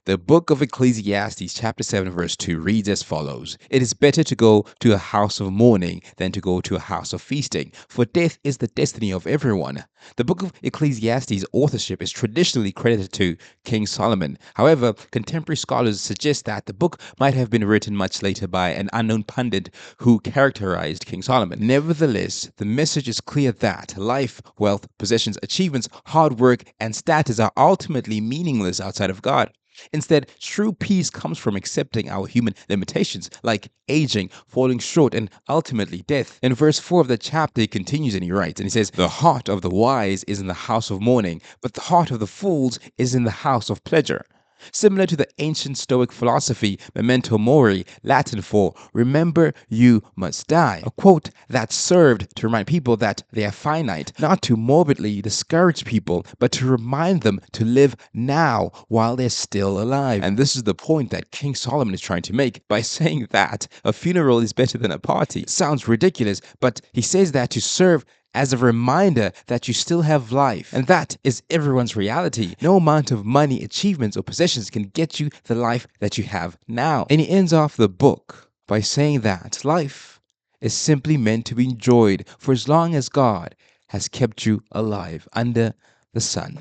The book of Ecclesiastes, chapter 7, verse 2 reads as follows: It is better to go to a house of mourning than to go to a house of feasting, for death is the destiny of everyone. The book of Ecclesiastes' authorship is traditionally credited to King Solomon. However, contemporary scholars suggest that the book might have been written much later by an unknown pundit who characterized King Solomon. Nevertheless, the message is clear that life, wealth, possessions, achievements, hard work, and status are ultimately meaningless outside of God. Instead, true peace comes from accepting our human limitations, like aging, falling short, and ultimately death. In verse 4 of the chapter, he continues and he writes, and he says, The heart of the wise is in the house of mourning, but the heart of the fools is in the house of pleasure. Similar to the ancient Stoic philosophy, Memento Mori, Latin for remember you must die, a quote that served to remind people that they are finite, not to morbidly discourage people, but to remind them to live now while they're still alive. And this is the point that King Solomon is trying to make by saying that a funeral is better than a party. It sounds ridiculous, but he says that to serve as a reminder that you still have life. And that is everyone's reality. No amount of money, achievements, or possessions can get you the life that you have now. And he ends off the book by saying that life is simply meant to be enjoyed for as long as God has kept you alive under the sun.